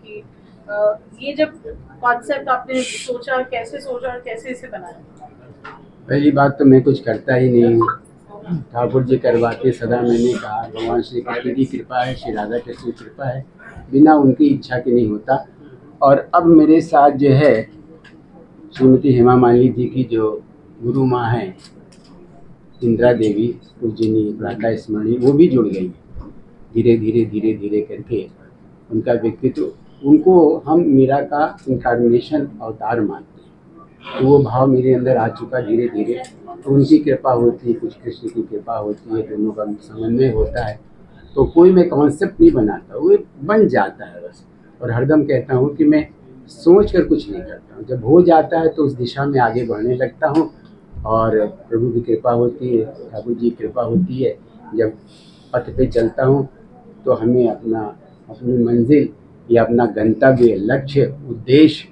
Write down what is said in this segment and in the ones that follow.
कि ये जब कॉन्सेप्ट आपने सोचा, कैसे सोचा और कैसे इसे बनाया? पहली बात तो मैं कुछ करता ही नहीं हूँ, ठाकुर जी करवाते सदा। मैंने कहा भगवान श्री कृष्ण की कृपा है, श्री राधा कृष्ण की कृपा है, बिना उनकी इच्छा के नहीं होता। और अब मेरे साथ जो है श्रीमती हेमा मालिनी जी की जो गुरु माँ है इंदिरा देवी पूजनी प्रातः स्मरणी, वो भी जुड़ गई। धीरे धीरे करके उनका व्यक्तित्व, उनको हम मीरा का इनकार्नेशन अवतार मानते हैं, तो वो भाव मेरे अंदर आ चुका धीरे धीरे। तो उनकी कृपा होती है, कुछ कृष्ण की कृपा होती है, दोनों का समन्वय होता है। तो कोई मैं कॉन्सेप्ट नहीं बनाता, वो बन जाता है बस। और हरदम कहता हूँ कि मैं सोच कर कुछ नहीं करता हूँ, जब हो जाता है तो उस दिशा में आगे बढ़ने लगता हूँ। और प्रभु की कृपा होती है, ठाकुर जी की कृपा होती है। जब पथ पे चलता हूँ तो हमें अपनी मंजिल या अपना गंतव्य, लक्ष्य, उद्देश्य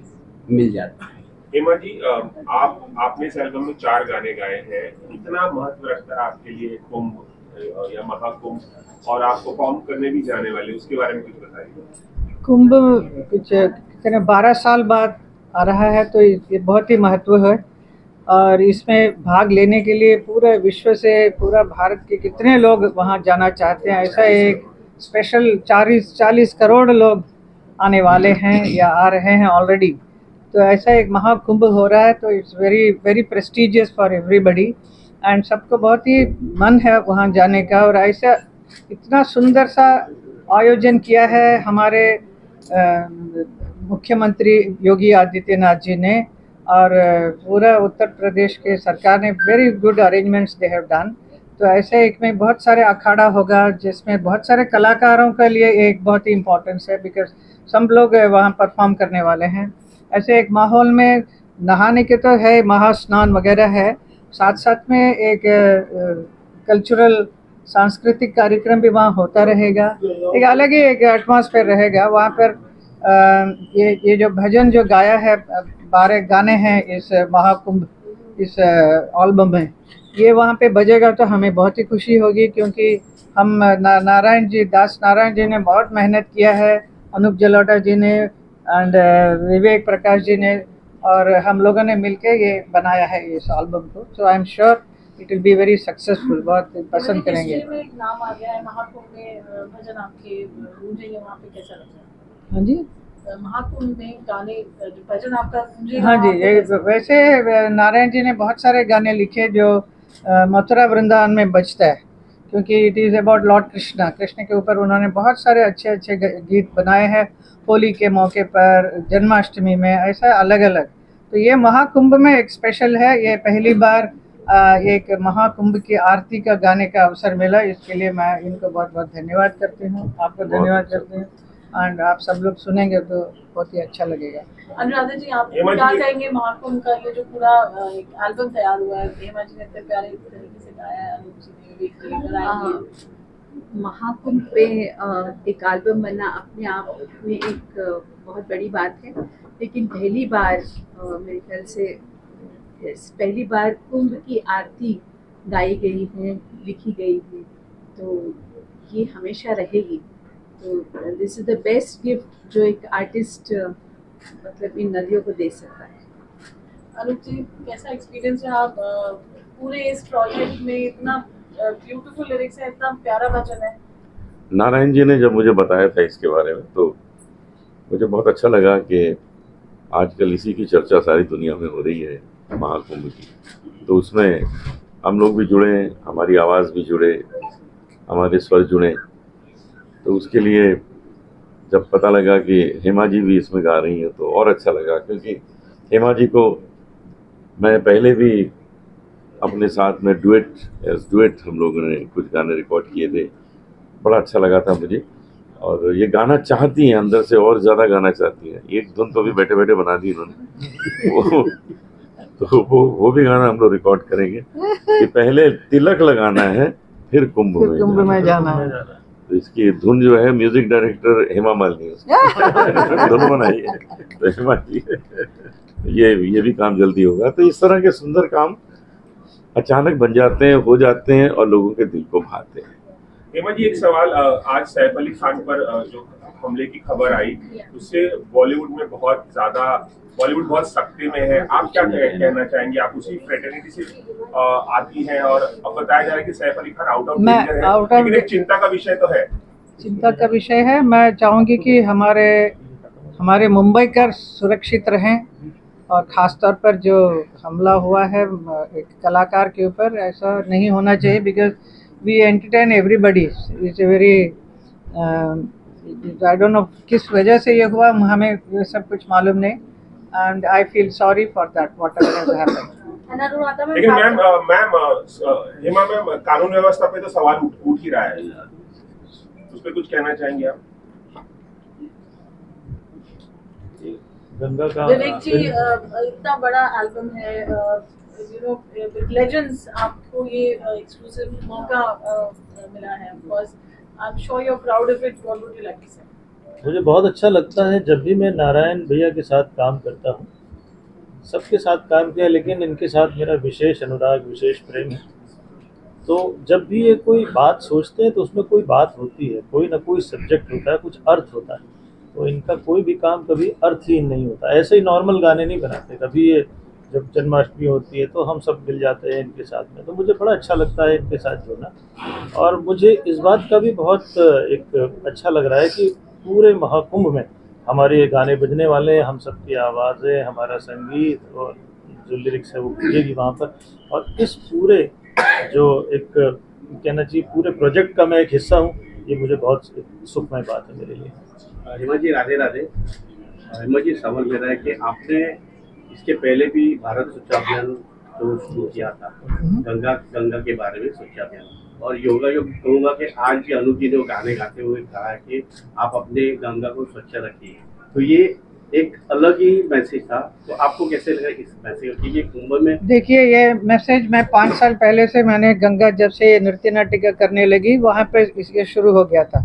मिल जाता है। हेमा जी, आपने इस एल्बम में 4 गाने गाए हैं। कितना महत्व रखता है आपके लिए कुंभ या महाकुंभ, और आप परफॉर्म करने भी जाने वाले, उसके बारे में कुछ बताइए। कुंभ कुछ कितने 12 साल बाद आ रहा है, तो ये बहुत ही महत्व है। और इसमें भाग लेने के लिए पूरे विश्व से, पूरा भारत के कितने लोग वहाँ जाना चाहते हैं। ऐसा एक स्पेशल 40 करोड़ लोग आने वाले हैं या आ रहे हैं ऑलरेडी। तो ऐसा एक महाकुंभ हो रहा है, तो it's very very prestigious for everybody. And सबको बहुत ही मन है वहाँ जाने का। और ऐसा इतना सुंदर सा आयोजन किया है हमारे मुख्यमंत्री योगी आदित्यनाथ जी ने, और पूरा उत्तर प्रदेश के सरकार ने very good arrangements they have done. तो ऐसे एक में बहुत सारे अखाड़ा होगा, जिसमें बहुत सारे कलाकारों के लिए एक बहुत ही इम्पोर्टेंस है, बिकॉज सब लोग वहाँ परफॉर्म करने वाले हैं। ऐसे एक माहौल में नहाने के तो है, महास्नान वगैरह है, साथ साथ में एक कल्चरल सांस्कृतिक कार्यक्रम भी वहाँ होता रहेगा। एक अलग ही एक एटमॉस्फेयर रहेगा वहाँ पर। ये जो भजन जो गाया है, 12 गाने हैं इस महाकुंभ, इस एल्बम में, ये वहाँ पे बजेगा तो हमें बहुत ही खुशी होगी, क्योंकि हम नारायण जी, दास नारायण जी ने बहुत मेहनत किया है, अनूप जलोटा जी ने एंड विवेक प्रकाश जी ने, और हम लोगों ने मिलके ये बनाया है इस एल्बम को। So I am sure it will be very successful, बहुत पसंद करेंगे। नाम आ गया है महाकुंभ में, भजन आपके गूंजेंगे वहाँ पे, कैसा लगता है? हाँ जी, महाकुंभ में गाने, भजन आपका गूंजेगा? हाँ जी, वैसे नारायण जी ने बहुत सारे गाने लिखे जो मथुरा वृंदावन में बजता है, क्योंकि it is about Lord Krishna. Krishna के ऊपर उन्होंने बहुत सारे अच्छे अच्छे गीत बनाए हैं, होली के मौके पर, जन्माष्टमी में, ऐसा अलग अलग। तो ये महाकुंभ में एक स्पेशल है, ये पहली बार एक महाकुंभ की आरती का गाने का अवसर मिला। इसके लिए मैं इनको बहुत बहुत धन्यवाद करती हूँ, आपको धन्यवाद करती हूँ। एंड आप सब लोग सुनेंगे तो बहुत ही अच्छा लगेगा। अनुराधा जी, आप क्या कहेंगे महाकुंभ का ये जो पूरा एक एल्बम तैयार हुआ है, हेमा जी ने इतने प्यारे तरीके से गाया है, अनूप जी ने भी लेकर आएंगे। महाकुंभ पे एक एल्बम बनना अपने आप में एक बहुत बड़ी बात है, लेकिन पहली बार मेरे ख्याल से पहली बार कुंभ की आरती गाई गई है, लिखी गई है, तो ये हमेशा रहेगी। तो this is the best gift जो एक आर्टिस्ट मतलब इन नदियों को दे सकता है। अनूप जी, कैसा एक्सपीरियंस है? आप पूरे इस प्रोजेक्ट में, इतना ब्यूटीफुल लिरिक्स है, इतना प्यारा भजन है। नारायण जी ने जब मुझे बताया था इसके बारे में, तो मुझे बहुत अच्छा लगा कि आजकल इसी की चर्चा सारी दुनिया में हो रही है, महाकुंभ की। तो उसमें हम लोग भी जुड़े, हमारी आवाज़ भी जुड़े, हमारे स्वर जुड़े। तो उसके लिए जब पता लगा कि हेमा जी भी इसमें गा रही हैं तो और अच्छा लगा, क्योंकि हेमा जी को मैं पहले भी अपने साथ में डुएट हम लोगों ने कुछ गाने रिकॉर्ड किए थे, बड़ा अच्छा लगा था मुझे। और ये गाना चाहती हैं, अंदर से और ज़्यादा गाना चाहती हैं। एक धुन तो भी बैठे बैठे बना दी इन्होंने। तो वो भी गाना हम लोग रिकॉर्ड करेंगे कि पहले तिलक लगाना है, फिर कुंभ में जाना है। तो इसकी धुन जो है म्यूजिक डायरेक्टर हेमा मालिनी धुन बनाई है, तो हेमा जी ये भी काम जल्दी होगा। तो इस तरह के सुंदर काम अचानक बन जाते हैं, हो जाते हैं और लोगों के दिल को भाते हैं। हेमा जी, एक सवाल, आज सैफ अली खान पर जो हमले की खबर आई, उससे बॉलीवुड बहुत सख्ती में है। आप क्या कहना चाहेंगे? आप उसी फ्रेटर्निटी से आती हैं और अब बताया जा रहा है कि Saif Ali Khan out of danger है, लेकिन एक चिंता का विषय तो है। चिंता का विषय है। मैं चाहूँगी कि हमारे मुंबई कर सुरक्षित रहें, और ख़ास तौर पर जो हमला हुआ है एक कलाकार के ऊपर, ऐसा नहीं होना चाहिए, because we entertain everybody. It's a very I don't know किस वजह से ये हुआ, हमें ये सब कुछ मालूम नहीं, and I feel sorry for that whatever has happened. लेकिन मैम हेमा मैम, कानून व्यवस्था पे तो सवाल उठ ही रहा है, उस पर कुछ कहना चाहेंगे आप? गंगा का विवेक जी, इतना बड़ा एल्बम है, यू नो विद लेजेंड्स, आपको ये एक्सक्लूसिव मौका मिला है। Of course I am sure you are proud of it. What would you like to say? मुझे बहुत अच्छा लगता है जब भी मैं नारायण भैया के साथ काम करता हूँ। सबके साथ काम किया, लेकिन इनके साथ मेरा विशेष अनुराग, विशेष प्रेम है। तो जब भी ये कोई बात सोचते हैं तो उसमें कोई बात होती है, कोई ना कोई सब्जेक्ट होता है, कुछ अर्थ होता है। तो इनका कोई भी काम कभी अर्थहीन नहीं होता। ऐसे ही नॉर्मल गाने नहीं बनाते। कभी ये जब जन्माष्टमी होती है तो हम सब मिल जाते हैं इनके साथ में, तो मुझे बड़ा अच्छा लगता है इनके साथ जुड़ना। और मुझे इस बात का भी बहुत एक अच्छा लग रहा है कि पूरे महाकुंभ में हमारे ये गाने बजने वाले हैं, हम सबकी आवाज़ें, हमारा संगीत और जो लिरिक्स है वो बजेगी वहाँ पर। और इस पूरे जो एक कहना चाहिए पूरे प्रोजेक्ट का मैं एक हिस्सा हूँ, ये मुझे बहुत सुखमय बात है मेरे लिए। हेमा जी, राधे राधे। हेमा जी, सवाल मेरा है कि आपने इसके पहले भी भारत स्वच्छ अभियान तो शुरू किया था, गंगा के बारे में स्वच्छ अभियान, और योगा योग कहूँगा कि आज भी अनु जी ने गाने गाते हुए कहा है कि आप अपने गंगा को स्वच्छ रखिए, तो ये एक अलग ही मैसेज था। तो आपको कैसे लगा इस मैसेज कि ये कुंभ में? देखिए, ये मैसेज मैं 5 साल पहले से, मैंने गंगा जब से नृत्य नाटिका करने लगी वहाँ पे ये शुरू हो गया था,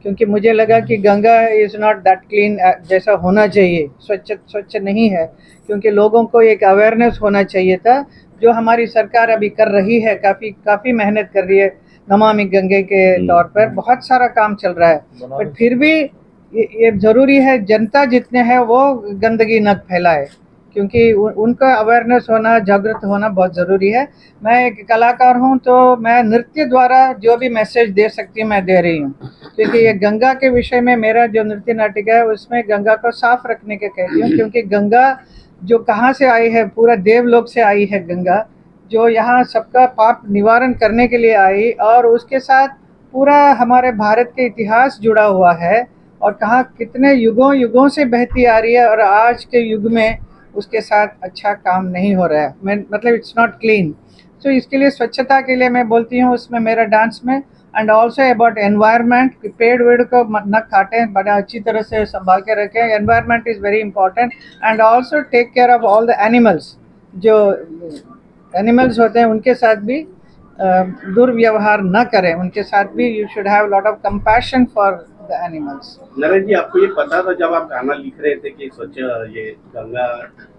क्योंकि मुझे लगा कि Ganga is not that clean जैसा होना चाहिए, स्वच्छ नहीं है, क्योंकि लोगों को एक अवेयरनेस होना चाहिए था, जो हमारी सरकार अभी कर रही है। काफ़ी मेहनत कर रही है नमामि गंगे के तौर पर, बहुत सारा काम चल रहा है, बट फिर भी ये ज़रूरी है जनता जितने हैं वो गंदगी न फैलाए, क्योंकि उनका अवेयरनेस होना, जागृत होना बहुत ज़रूरी है। मैं एक कलाकार हूँ, तो मैं नृत्य द्वारा जो भी मैसेज दे सकती हूँ मैं दे रही हूँ, क्योंकि ये गंगा के विषय में मेरा जो नृत्य नाटिका है उसमें गंगा को साफ रखने के कहती हूँ, क्योंकि गंगा जो कहाँ से आई है, पूरा देवलोक से आई है गंगा, जो यहाँ सबका पाप निवारण करने के लिए आई, और उसके साथ पूरा हमारे भारत के इतिहास जुड़ा हुआ है, और कहाँ कितने युगों से बहती आ रही है, और आज के युग में उसके साथ अच्छा काम नहीं हो रहा है, मतलब इट्स नॉट क्लीन। सो इसके लिए स्वच्छता के लिए मैं बोलती हूँ उसमें मेरा डांस में, एंड ऑल्सो अबाउट एनवायरनमेंट, पेड़ वेड़ को न काटें, बड़ा अच्छी तरह से संभाल के रखें। Environment is very important, and also take care of all the animals. जो एनिमल्स होते हैं उनके साथ भी दुर्व्यवहार न करें, उनके साथ भी you should have lot of compassion for the animals. Narayan ji, आपको ये पता था जब आप गाना लिख रहे थे कि स्वच्छ ये गंगा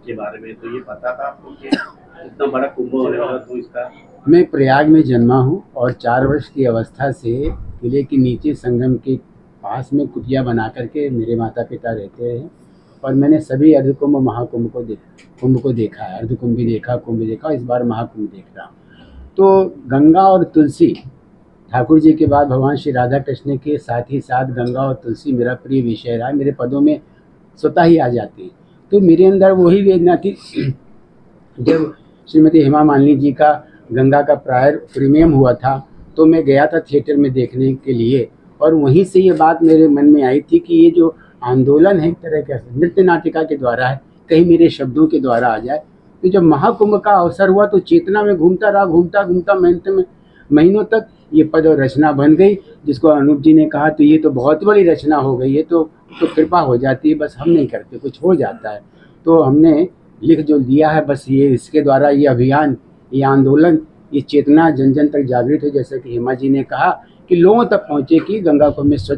के बारे में, तो ये पता था आपको कि इतना बड़ा कुंभ होने वाला? तो इसका मैं प्रयाग में जन्मा हूँ और 4 वर्ष की अवस्था से किले के नीचे संगम के पास में कुटिया बना करके मेरे माता पिता रहते हैं, और मैंने सभी अर्धकुंभ महाकुंभ को देखा है। अर्धकुंभ भी देखा, कुंभ भी देखा, इस बार महाकुंभ देख रहा हूँ। तो गंगा और तुलसी ठाकुर जी के बाद भगवान श्री राधा कृष्ण के साथ ही साथ गंगा और तुलसी मेरा प्रिय विषय रहा, मेरे पदों में स्वतः ही आ जाती है। तो मेरे अंदर वही वेदना थी जब श्रीमती हेमा मालिनी जी का गंगा का प्रीमियम हुआ था, तो मैं गया था थिएटर में देखने के लिए, और वहीं से ये बात मेरे मन में आई थी कि ये जो आंदोलन है एक तरह का नृत्य नाटिका के द्वारा है, कहीं मेरे शब्दों के द्वारा आ जाए। तो जब महाकुंभ का अवसर हुआ तो चेतना में घूमता रहा, घूमता महीनों तक ये पद और रचना बन गई, जिसको अनूप जी ने कहा तो ये तो बहुत बड़ी रचना हो गई, ये तो कृपा हो जाती है, बस हम नहीं करते, कुछ हो जाता है। तो हमने लिख जो दिया है, बस ये इसके द्वारा ये अभियान, ये आंदोलन, ये चेतना जन जन तक जागृत हो, जैसे कि हेमा जी ने कहा कि लोगों तक पहुँचे कि गंगा को हमें स्वच्छ